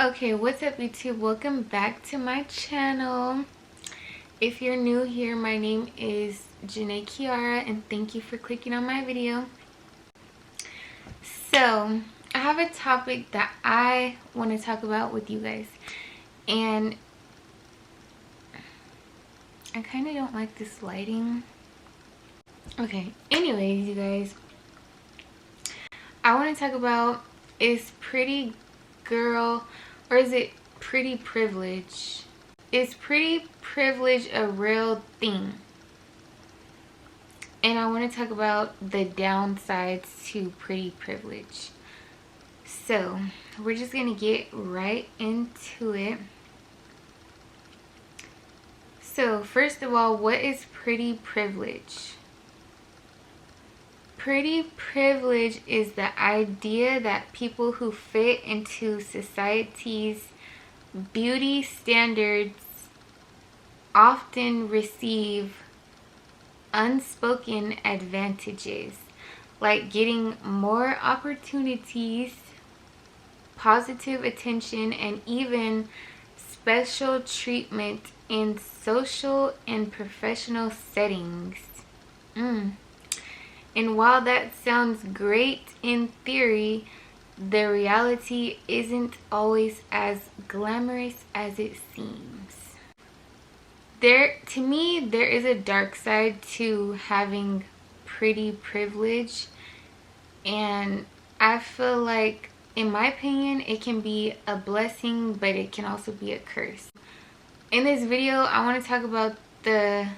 Okay, what's up YouTube? Welcome back to my channel. If you're new here, my name is Janae Kiara and thank you for clicking on my video. So, I have a topic that I want to talk about with you guys. And I kind of don't like this lighting. Okay, anyways, you guys. I want to talk about, is pretty girl, or is it pretty privilege? Is pretty privilege a real thing? And I want to talk about the downsides to pretty privilege. So we're just gonna get right into it. So first of all, what is pretty privilege? Pretty privilege is the idea that people who fit into society's beauty standards often receive unspoken advantages, like getting more opportunities, positive attention, and even special treatment in social and professional settings. And while that sounds great in theory, the reality isn't always as glamorous as it seems. To me, there is a dark side to having pretty privilege, and I feel like, in my opinion, it can be a blessing, but it can also be a curse. In this video, I want to talk about the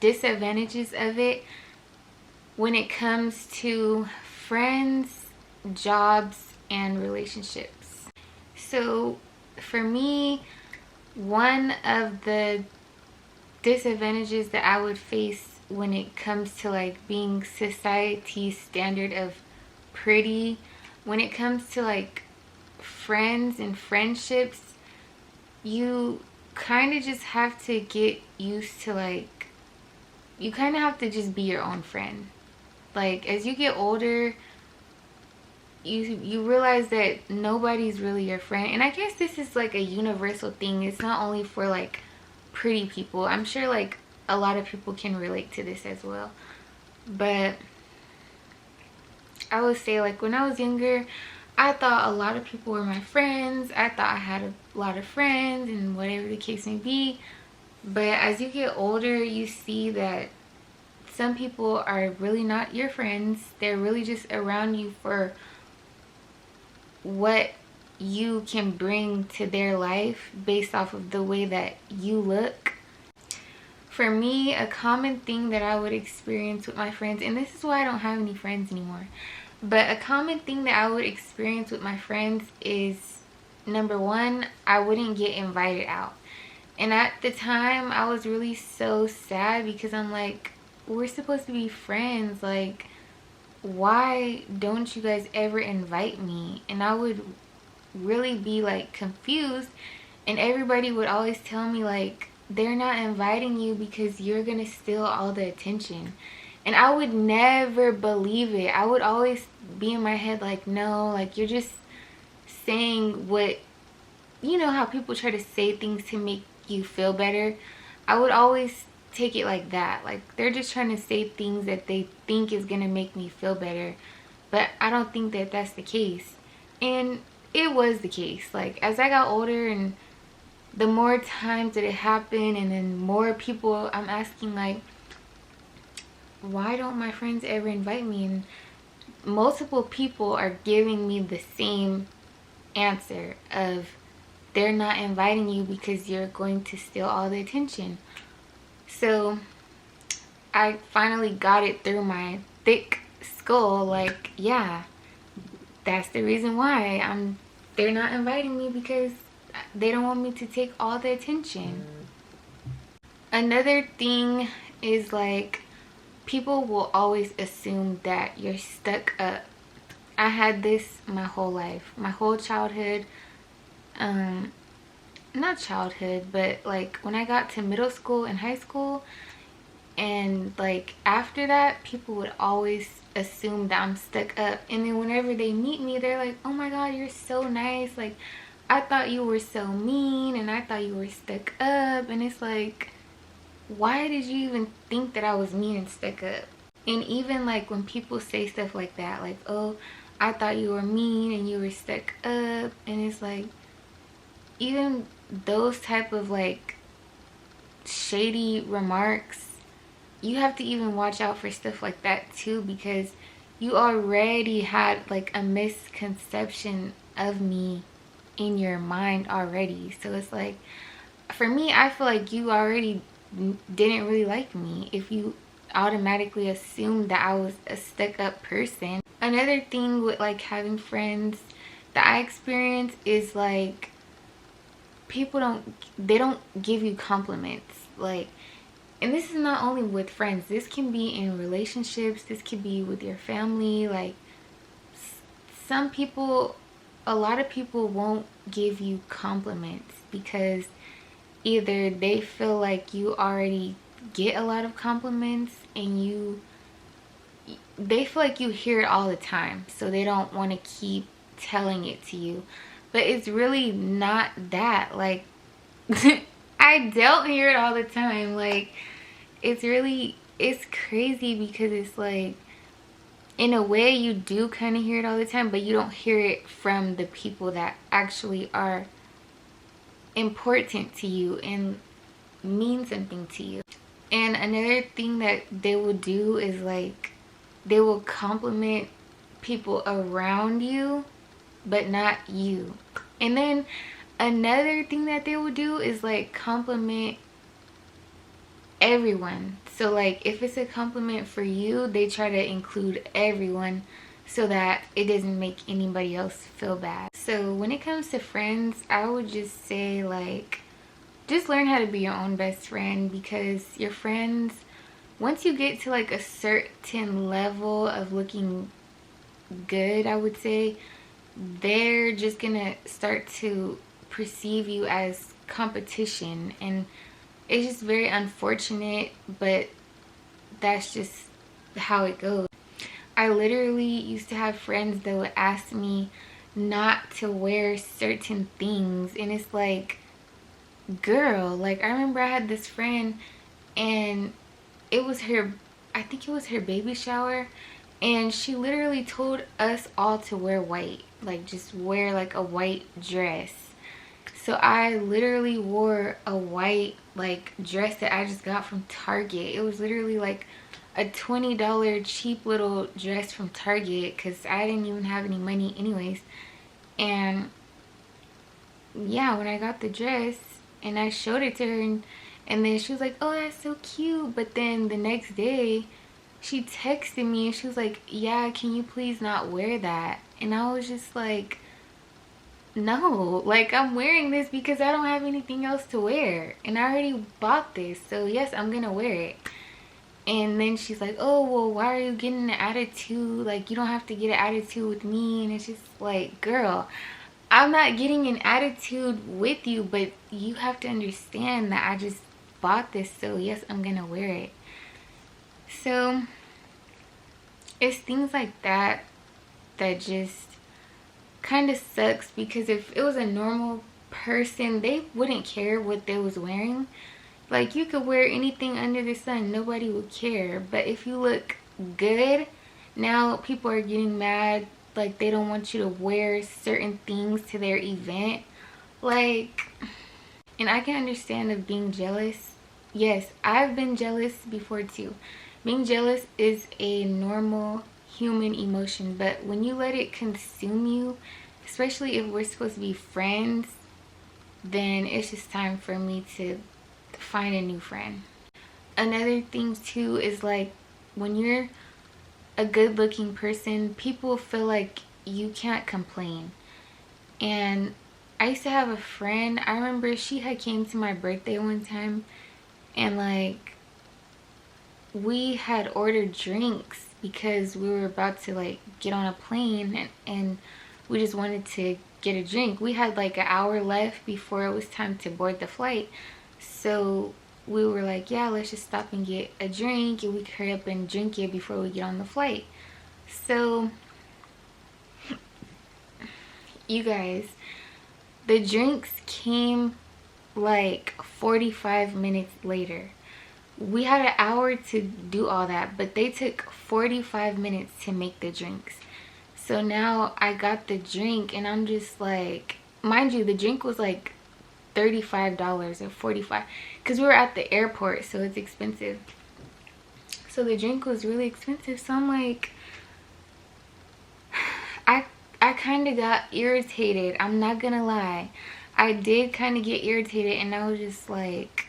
disadvantages of it when it comes to friends, jobs, and relationships. So for me, one of the disadvantages that I would face when it comes to being society's standard of pretty, when it comes to friends and friendships, you kind of just have to get used to you kind of have to just be your own friend. As you get older, you realize that nobody's really your friend. And I guess this is a universal thing. It's not only for pretty people. I'm sure a lot of people can relate to this as well. But I would say when I was younger, I thought a lot of people were my friends. I thought I had a lot of friends and whatever the case may be. But as you get older, you see that some people are really not your friends. They're really just around you for what you can bring to their life based off of the way that you look. For me, a common thing that I would experience with my friends, and this is why I don't have any friends anymore, but a common thing that I would experience with my friends is, number one, I wouldn't get invited out. And at the time, I was really so sad because I'm like, we're supposed to be friends. Why don't you guys ever invite me? And I would really be confused. And everybody would always tell me they're not inviting you because you're going to steal all the attention. And I would never believe it. I would always be in my head no, you're just saying what, you know how people try to say things to make you feel better. I would always take it like that. They're just trying to say things that they think is gonna make me feel better, but I don't think that that's the case. And it was the case. As I got older and the more times that it happened, and then more people I'm asking why don't my friends ever invite me, and multiple people are giving me the same answer of, they're not inviting you because you're going to steal all the attention. So I finally got it through my thick skull, yeah, that's the reason why they're not inviting me, because they don't want me to take all the attention. Another thing is people will always assume that you're stuck up. I had this my whole life, my whole childhood. Not childhood, but when I got to middle school and high school, and after that, people would always assume that I'm stuck up. And then whenever they meet me, they're like, oh my god, you're so nice. Like, I thought you were so mean and I thought you were stuck up. And it's like, why did you even think that I was mean and stuck up? And even like when people say stuff like that, like, oh, I thought you were mean and you were stuck up. And it's like, even those type of like shady remarks, you have to even watch out for stuff like that too, because you already had like a misconception of me in your mind already. So it's like, for me, I feel like you already didn't really like me if you automatically assumed that I was a stuck up person. Another thing with like having friends that I experience is like, people don't give you compliments. Like, and this is not only with friends, this can be in relationships, this could be with your family. Like, some people, a lot of people won't give you compliments because either they feel like you already get a lot of compliments and they feel like you hear it all the time, so they don't want to keep telling it to you. But it's really not that. Like, I don't hear it all the time. Like, it's crazy because it's like, in a way you do kind of hear it all the time, but you don't hear it from the people that actually are important to you and mean something to you. And another thing that they will do is like, they will compliment people around you but not you. And then another thing that they will do is like compliment everyone. So like, if it's a compliment for you, they try to include everyone so that it doesn't make anybody else feel bad. So when it comes to friends, I would just say like, just learn how to be your own best friend, because your friends, once you get to like a certain level of looking good, I would say, they're just gonna start to perceive you as competition. And it's just very unfortunate, but that's just how it goes. I literally used to have friends that would ask me not to wear certain things, and it's like, girl, like, I remember I had this friend and it was her, I think it was her baby shower, and she literally told us all to wear white, like just wear like a white dress. So I literally wore a white like dress that I just got from Target. It was literally like a $20 cheap little dress from Target because I didn't even have any money anyways. And yeah, when I got the dress and I showed it to her, and then she was like, oh, that's so cute. But then the next day she texted me and she was like, yeah, can you please not wear that? And I was just like, no, like, I'm wearing this because I don't have anything else to wear and I already bought this, so yes, I'm gonna wear it. And then she's like, oh, well, why are you getting an attitude? Like, you don't have to get an attitude with me. And it's just like, girl, I'm not getting an attitude with you, but you have to understand that I just bought this, so yes, I'm gonna wear it. So it's things like that that just kind of sucks, because if it was a normal person, they wouldn't care what they was wearing. Like, you could wear anything under the sun, nobody would care. But if you look good, now people are getting mad. Like, they don't want you to wear certain things to their event. Like, and I can understand of being jealous. Yes, I've been jealous before too. Being jealous is a normal human emotion, but when you let it consume you, especially if we're supposed to be friends, then it's just time for me to find a new friend. Another thing too is like, when you're a good looking person, people feel like you can't complain. And I used to have a friend, I remember she had came to my birthday one time, and like, we had ordered drinks because we were about to like get on a plane, and we just wanted to get a drink. We had like an hour left before it was time to board the flight, so we were like, yeah, let's just stop and get a drink and we could hurry up and drink it before we get on the flight. So you guys, the drinks came like 45 minutes later. We had an hour to do all that, but they took 45 minutes to make the drinks. So now I got the drink and I'm just like, mind you, the drink was like $35 or 45 because we were at the airport, so it's expensive. So the drink was really expensive. So I'm like, I kind of got irritated. I'm not gonna lie. I did kind of get irritated, and I was just like,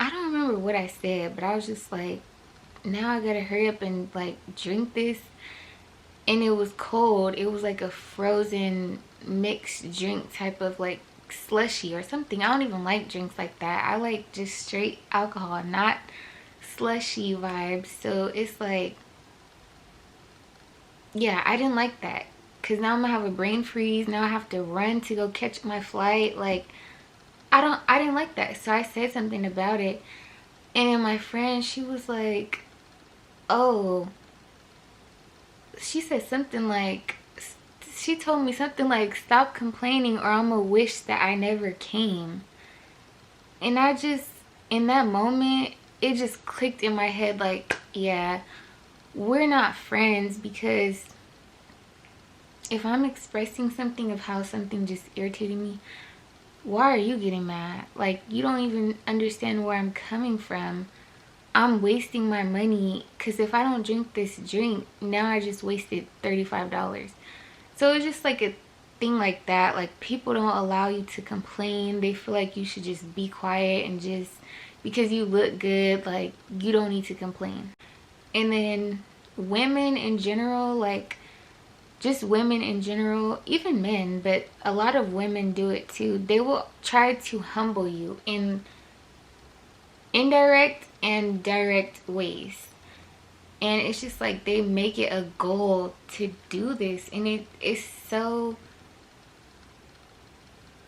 I don't remember what I said, but I was just like, now I gotta hurry up and like drink this. And it was cold. It was like a frozen mixed drink type of like slushy or something. I don't even like drinks like that. I like just straight alcohol, not slushy vibes. So it's like, yeah, I didn't like that. Cause now I'm gonna have a brain freeze. Now I have to run to go catch my flight. Like, I didn't like that. So I said something about it. And then my friend, she was like, oh, she said something like, she told me something like, stop complaining or I'm gonna wish that I never came. And I just, in that moment, it just clicked in my head like, yeah, we're not friends, because if I'm expressing something of how something just irritated me, why are you getting mad? Like, you don't even understand where I'm coming from. I'm wasting my money, because if I don't drink this drink, now I just wasted $35. So it's just like a thing like that. Like, people don't allow you to complain. They feel like you should just be quiet and just, because you look good, like, you don't need to complain. And then women in general, like, just women in general, even men, but a lot of women do it too. They will try to humble you in indirect and direct ways. And it's just like they make it a goal to do this. And it is so,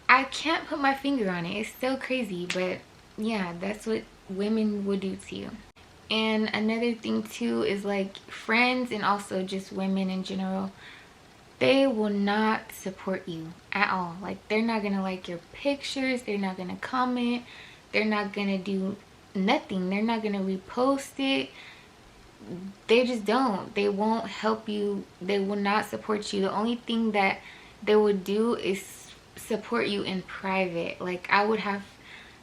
I can't put my finger on it. It's so crazy. But yeah, that's what women would do to you. And another thing too is like friends and also just women in general, they will not support you at all. Like, they're not gonna like your pictures, they're not gonna comment, they're not gonna do nothing, they're not gonna repost it. They just don't. They won't help you. They will not support you. The only thing that they would do is support you in private. Like, I would have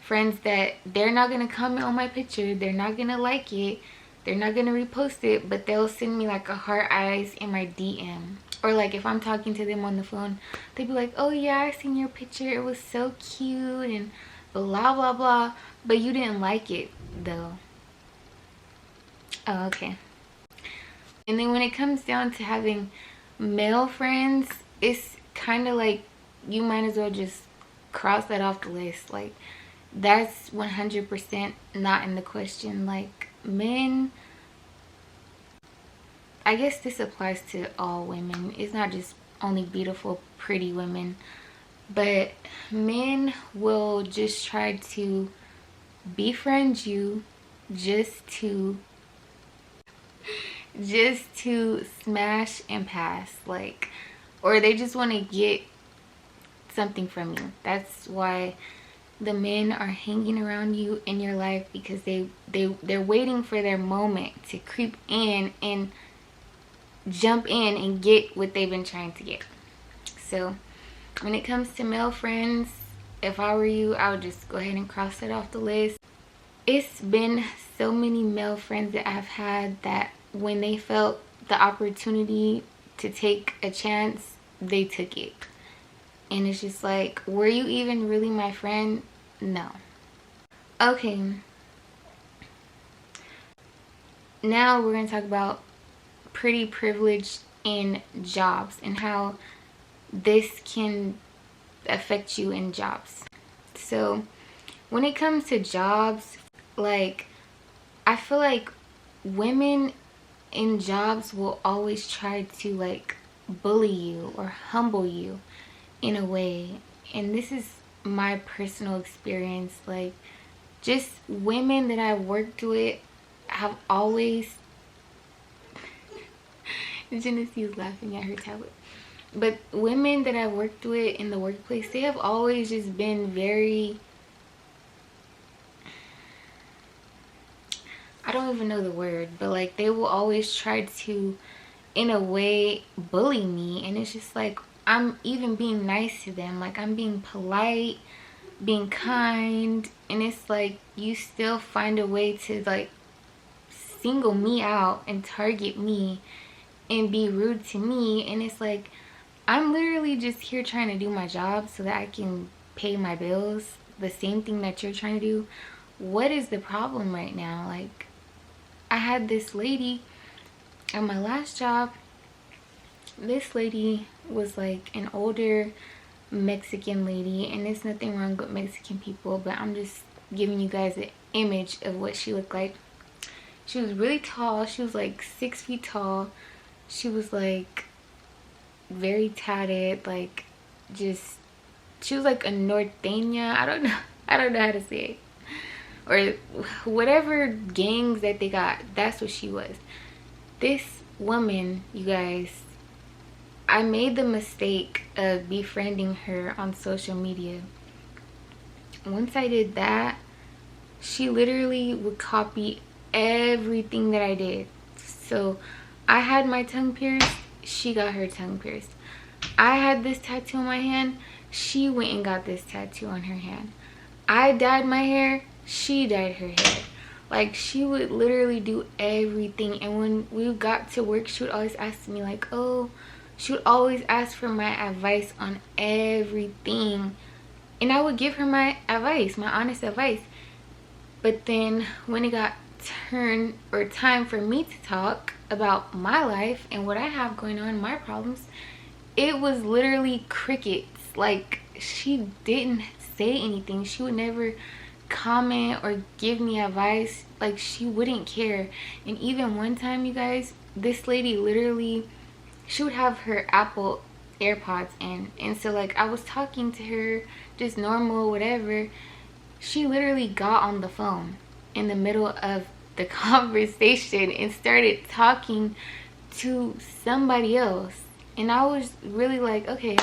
friends that they're not gonna comment on my picture, they're not gonna like it, they're not gonna repost it, but they'll send me like a heart eyes in my DM. Or like if I'm talking to them on the phone, they'd be like, oh yeah, I seen your picture, it was so cute and blah blah blah, but you didn't like it though. Oh, okay. And then when it comes down to having male friends, it's kind of like you might as well just cross that off the list. Like, that's 100% not in the question. Like, men, I guess this applies to all women. It's not just only beautiful, pretty women. But men will just try to befriend you just to smash and pass. Like, or they just want to get something from you. That's why the men are hanging around you in your life, because they're waiting for their moment to creep in and jump in and get what they've been trying to get. So when it comes to male friends, if I were you, I would just go ahead and cross it off the list. It's been so many male friends that I've had that when they felt the opportunity to take a chance, they took it. And it's just like, were you even really my friend? No. Okay. Now we're going to talk about pretty privilege in jobs and how this can affect you in jobs. So when it comes to jobs, like, I feel like women in jobs will always try to like bully you or humble you in a way. And this is my personal experience. Like, just women that I've worked with have always Genesee is laughing at her tablet. But women that I worked with in the workplace, they have always just been very, I don't even know the word, but like they will always try to, in a way, bully me. And it's just like, I'm even being nice to them. Like, I'm being polite, being kind. And it's like, you still find a way to like single me out and target me and be rude to me. And it's like, I'm literally just here trying to do my job so that I can pay my bills. The same thing that you're trying to do. What is the problem right now? Like, I had this lady at my last job. This lady was like an older Mexican lady, and there's nothing wrong with Mexican people, but I'm just giving you guys an image of what she looked like. She was really tall. She was like 6 feet tall. She was like very tatted, like just, she was like a norteña. I don't know how to say it, or whatever gangs that they got. That's what she was. This woman, you guys, I made the mistake of befriending her on social media. Once I did that, she literally would copy everything that I did. So I had my tongue pierced, she got her tongue pierced. I had this tattoo on my hand, she went and got this tattoo on her hand. I dyed my hair, she dyed her hair. Like, she would literally do everything. And when we got to work, she would always ask me like, oh, she would always ask for my advice on everything. And I would give her my advice, my honest advice. But then when it got time for me to talk about my life and what I have going on, my problems, it was literally crickets. Like, she didn't say anything. She would never comment or give me advice. Like, she wouldn't care. And even one time, you guys, this lady literally, she would have her Apple AirPods in, and so like I was talking to her just normal, whatever. She literally got on the phone in the middle of the conversation and started talking to somebody else. And I was really like, okay,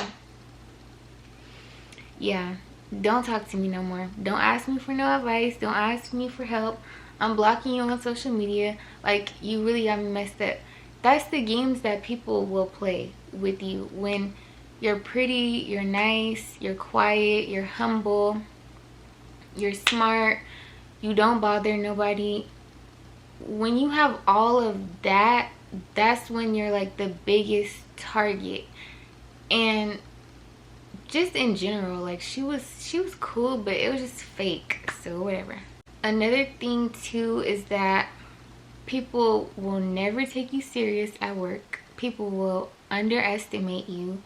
yeah, don't talk to me no more. Don't ask me for no advice. Don't ask me for help. I'm blocking you on social media. Like, you really got me messed up. That's the games that people will play with you when you're pretty, you're nice, you're quiet, you're humble, you're smart, you don't bother nobody. When you have all of that, that's when you're like the biggest target. And just in general, like, she was cool, but it was just fake, so whatever. Another thing too is that people will never take you serious at work. People will underestimate you.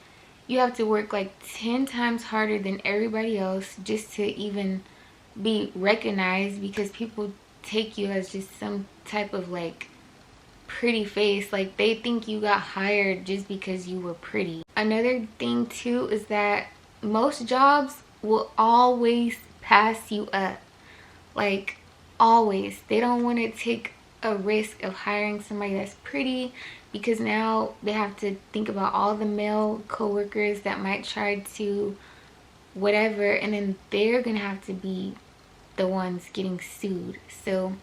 You have to work like 10 times harder than everybody else just to even be recognized, because people take you as just some type of like pretty face. Like, they think you got hired just because you were pretty. Another thing too is that most jobs will always pass you up. Like, always. They don't want to take a risk of hiring somebody that's pretty, because now they have to think about all the male coworkers that might try to whatever, and then they're gonna have to be the ones getting sued. So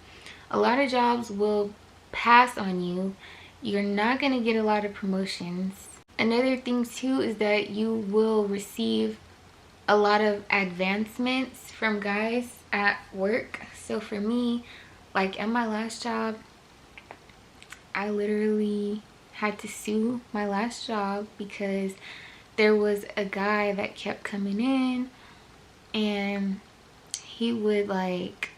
a lot of jobs will pass on you. You're not gonna get a lot of promotions. Another thing too is that you will receive a lot of advancements from guys at work. So for me, like at my last job, I literally had to sue my last job because there was a guy that kept coming in and he would like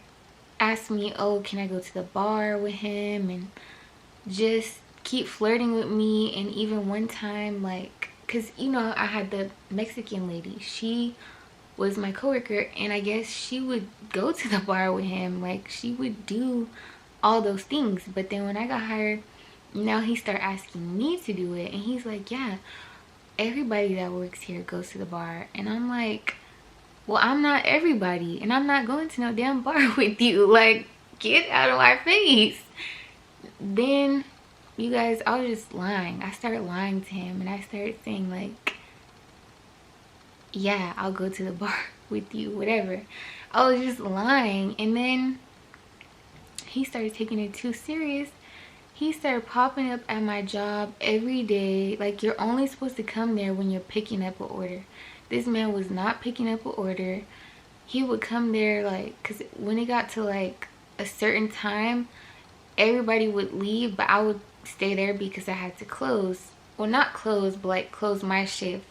ask me, oh, can I go to the bar with him, and just keep flirting with me. And even one time, like, because you know I had the Mexican lady, she was my coworker, and I guess she would go to the bar with him, like she would do all those things. But then when I got hired, now he started asking me to do it, and he's like, yeah, everybody that works here goes to the bar. And I'm like, well, I'm not everybody, and I'm not going to no damn bar with you. Like, get out of my face. Then you guys, I was just lying. I started lying to him, and I started saying like, yeah, I'll go to the bar with you, whatever. I was just lying. And then he started taking it too serious. He started popping up at my job every day. Like, you're only supposed to come there when you're picking up an order. This man was not picking up an order. He would come there, like, because when it got to like a certain time, everybody would leave, but I would stay there because I had to close. Well, not close, but like close my shift.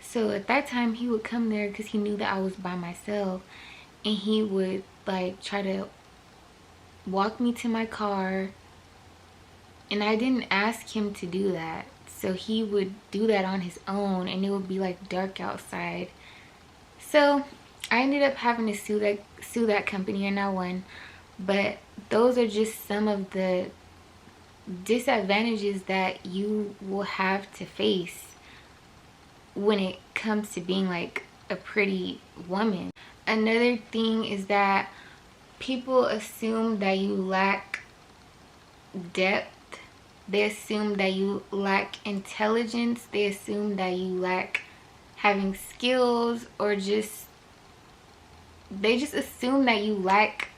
So at that time, he would come there because he knew that I was by myself, and he would like try to walk me to my car, and I didn't ask him to do that. So he would do that on his own, and it would be like dark outside. So I ended up having to sue that company, and I won. But those are just some of the disadvantages that you will have to face when it comes to being like a pretty woman. Another thing is that people assume that you lack depth. They assume that you lack intelligence. They assume that you lack having skills, or they just assume that you lack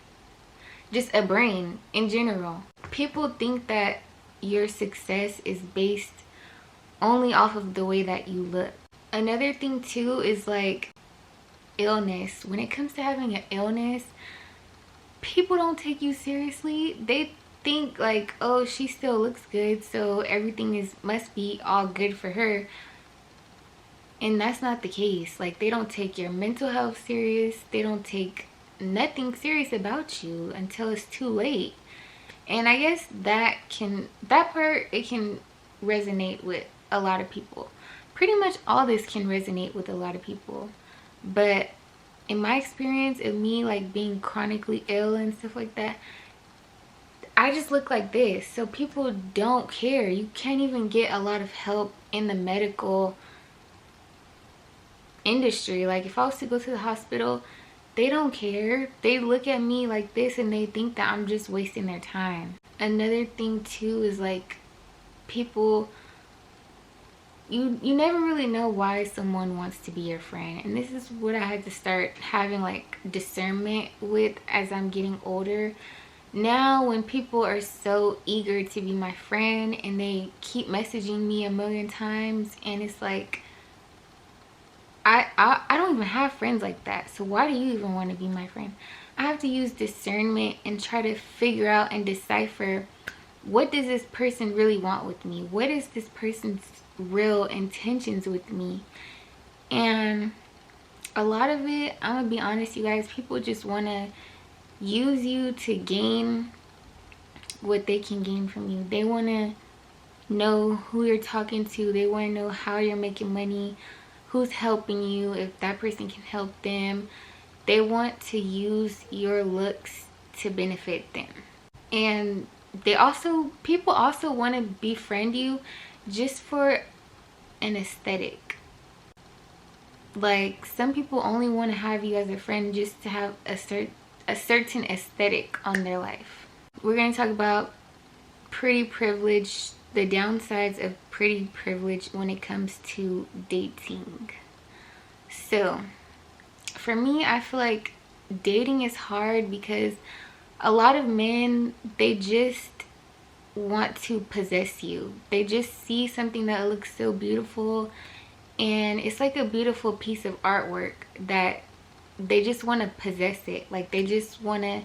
just a brain in general. People think that your success is based only off of the way that you look. Another thing too is like illness. When it comes to having an illness, people don't take you seriously. They think like, oh, she still looks good, so everything must be all good for her. And that's not the case. Like, they don't take your mental health serious. They don't take nothing serious about you until it's too late. And I guess that part, it can resonate with a lot of people. Pretty much all this can resonate with a lot of people. But in my experience of me like being chronically ill and stuff like that, I just look like this. So people don't care. You can't even get a lot of help in the medical industry. Like, if I was to go to the hospital, they don't care. They look at me like this and they think that I'm just wasting their time. Another thing too is like, people, you never really know why someone wants to be your friend. And this is what I had to start having like discernment with as I'm getting older. Now when people are so eager to be my friend and they keep messaging me a million times, and it's like, I don't even have friends like that. So why do you even want to be my friend? I have to use discernment and try to figure out and decipher, what does this person really want with me? What is this person's real intentions with me? And a lot of it, I'm gonna be honest, you guys, people just want to use you to gain what they can gain from you. They want to know who you're talking to. They want to know how you're making money, who's helping you, if that person can help them. They want to use your looks to benefit them. And people also want to befriend you just for an aesthetic. Like, some people only want to have you as a friend just to have a certain aesthetic on their life. We're going to talk about pretty privilege, the downsides of pretty privilege when it comes to dating. So for me, I feel like dating is hard because a lot of men, they just want to possess you. They just see something that looks so beautiful, and it's like a beautiful piece of artwork that they just want to possess it. Like, they just want to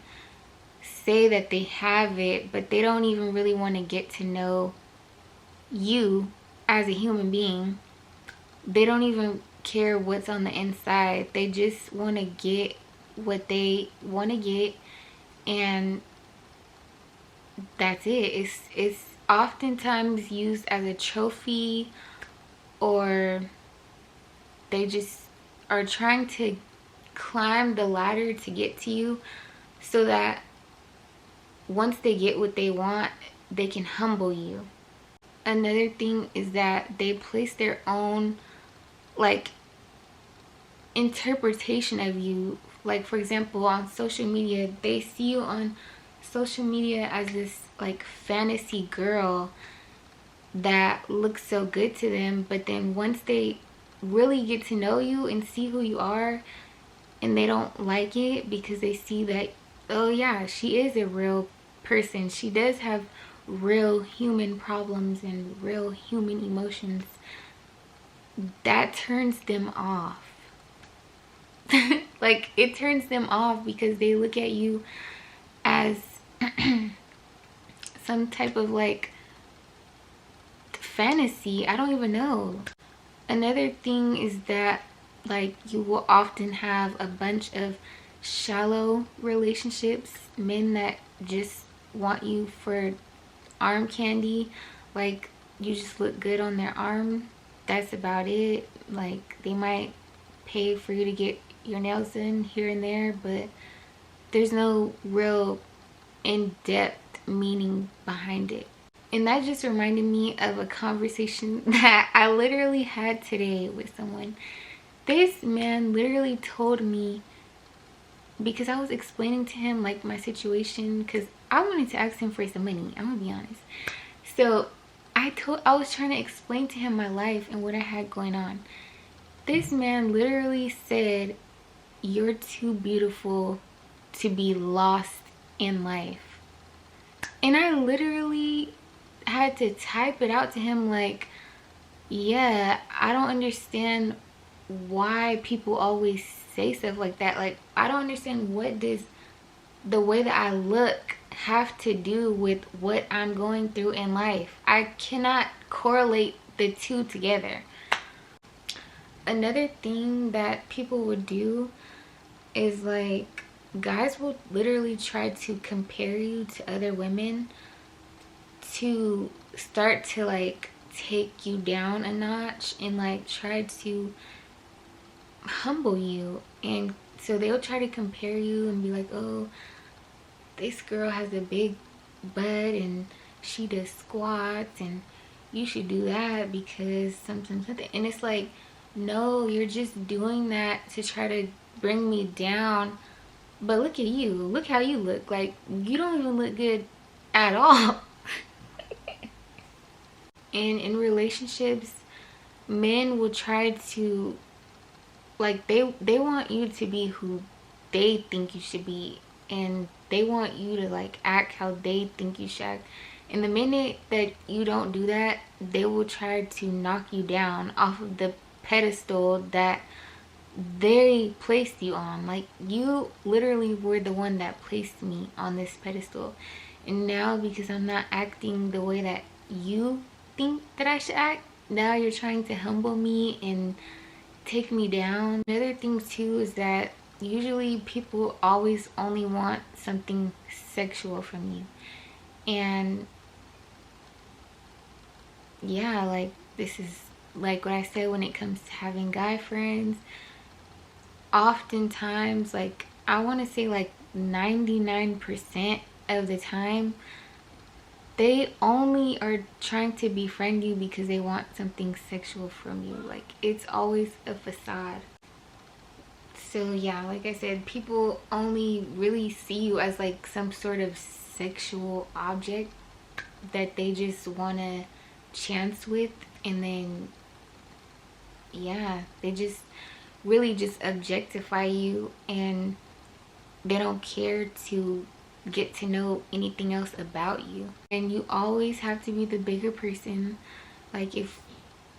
say that they have it, but they don't even really want to get to know you as a human being. They don't even care what's on the inside. They just want to get what they want to get, and that's it. It's oftentimes used as a trophy, or they just are trying to climb the ladder to get to you, so that once they get what they want, they can humble you. Another thing is that they place their own like interpretation of you. Like, for example, on social media, they see you on social media as this like fantasy girl that looks so good to them, but then once they really get to know you and see who you are, and they don't like it because they see that, oh yeah, she is a real person, she does have real human problems and real human emotions, that turns them off. Like, it turns them off because they look at you as some type of like fantasy. I don't even know. Another thing is that like you will often have a bunch of shallow relationships, men that just want you for arm candy, like you just look good on their arm, that's about it. Like they might pay for you to get your nails done here and there, but there's no real in-depth meaning behind it. And that just reminded me of a conversation that I literally had today with someone. This man literally told me, because I was explaining to him like my situation, because I wanted to ask him for some money, I'm gonna be honest. So I was trying to explain to him my life and what I had going on. This man literally said, "You're too beautiful to be lost in life." And I literally had to type it out to him like, yeah, I don't understand why people always say stuff like that. Like, I don't understand, what does the way that I look have to do with what I'm going through in life? I cannot correlate the two together. Another thing that people would do is like, guys will literally try to compare you to other women to start to like take you down a notch and like try to humble you. And so they'll try to compare you and be like, oh, this girl has a big butt and she does squats and you should do that because something. And it's like, no, you're just doing that to try to bring me down. But look at you, look how you look. Like, you don't even look good at all. And in relationships, men will try to, like, they want you to be who they think you should be, and they want you to like act how they think you should act. And the minute that you don't do that, they will try to knock you down off of the pedestal that they placed you on. Like, you literally were the one that placed me on this pedestal, and now because I'm not acting the way that you think that I should act, now you're trying to humble me and take me down. Another thing too is that usually people always only want something sexual from you. And yeah, like, this is like what I said when it comes to having guy friends. Oftentimes, like, I want to say like 99% of the time, they only are trying to befriend you because they want something sexual from you. Like, it's always a facade. So yeah, like I said, people only really see you as like some sort of sexual object that they just want to chance with. And then yeah, they just really just objectify you, and they don't care to get to know anything else about you. And you always have to be the bigger person. Like, if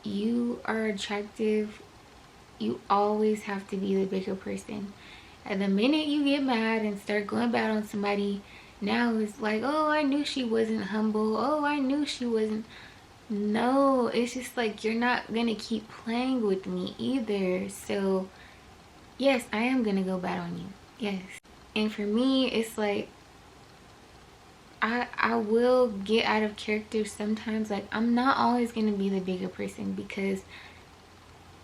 you are attractive, you always have to be the bigger person. And the minute you get mad and start going bad on somebody, now it's like, oh, I knew she wasn't humble, oh, I knew she wasn't. No, it's just like, you're not gonna keep playing with me either. So yes, I am gonna go bad on you, yes. And for me, it's like, I will get out of character sometimes. Like, I'm not always going to be the bigger person, because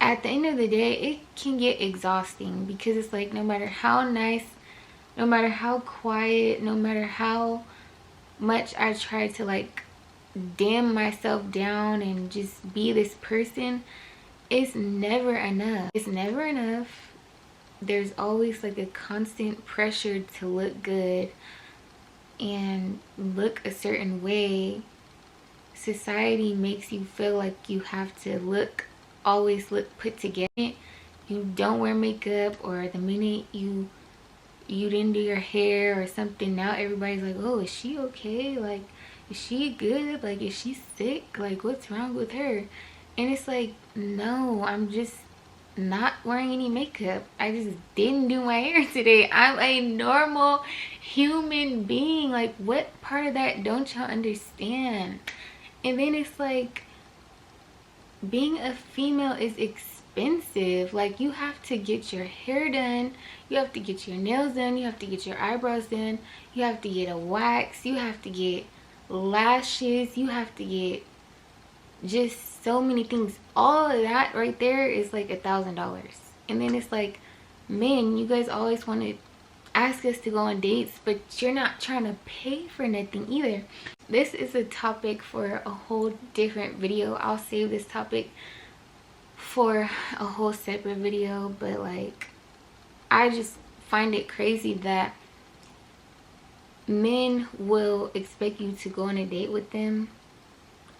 at the end of the day, it can get exhausting. Because it's like, no matter how nice, no matter how quiet, no matter how much I try to like dim myself down and just be this person, it's never enough. It's never enough. There's always like a constant pressure to look good. and look a certain way, society makes you feel like you have to always look put together. You don't wear makeup, or the minute you didn't do your hair or something, now everybody's like, oh, is she okay? Like, is she good? Like, is she sick? Like, what's wrong with her? And it's like, no, I'm just not wearing any makeup. I just didn't do my hair today. I'm a normal human being. Like, what part of that don't y'all understand? And then it's like, being a female is expensive. Like, you have to get your hair done, you have to get your nails done, you have to get your eyebrows done, you have to get a wax, you have to get lashes, you have to get just so many things. All of that right there is like $1,000. And then it's like, men, you guys always want to ask us to go on dates, but you're not trying to pay for nothing either. This is a topic for a whole different video. I'll save this topic for a whole separate video, but like, I just find it crazy that men will expect you to go on a date with them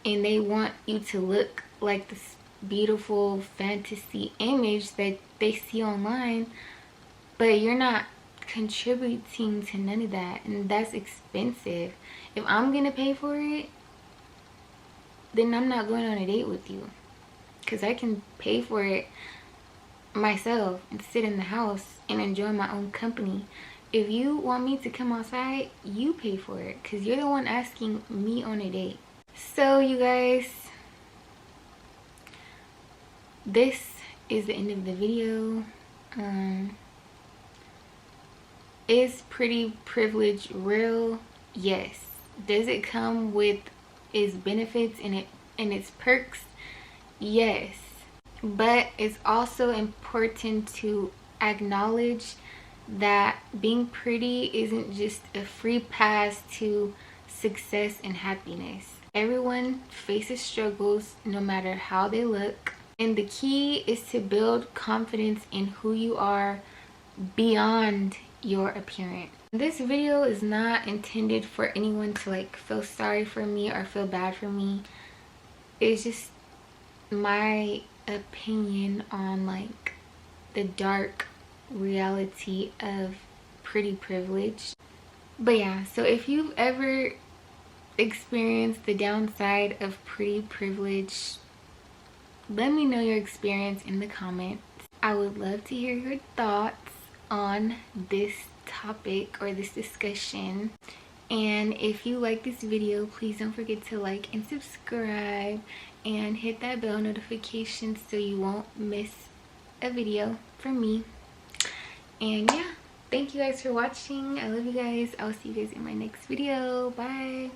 and they want you to look like this beautiful fantasy image that they see online, but you're not contributing to none of that, and that's expensive. If I'm gonna pay for it, then I'm not going on a date with you, because I can pay for it myself and sit in the house and enjoy my own company. If you want me to come outside, you pay for it, because you're the one asking me on a date. So you guys, this is the end of the video. Is pretty privilege real? Yes. Does it come with its benefits and its perks? Yes. But it's also important to acknowledge that being pretty isn't just a free pass to success and happiness. Everyone faces struggles no matter how they look, and the key is to build confidence in who you are beyond your appearance. This video is not intended for anyone to like feel sorry for me or feel bad for me. It's just my opinion on like the dark reality of pretty privilege. But yeah, so if you've ever experienced the downside of pretty privilege, let me know your experience in the comments. I would love to hear your thoughts on this topic or this discussion. And if you like this video, please don't forget to like and subscribe and hit that bell notification so you won't miss a video from me. And yeah, thank you guys for watching. I love you guys. I'll see you guys in my next video. Bye.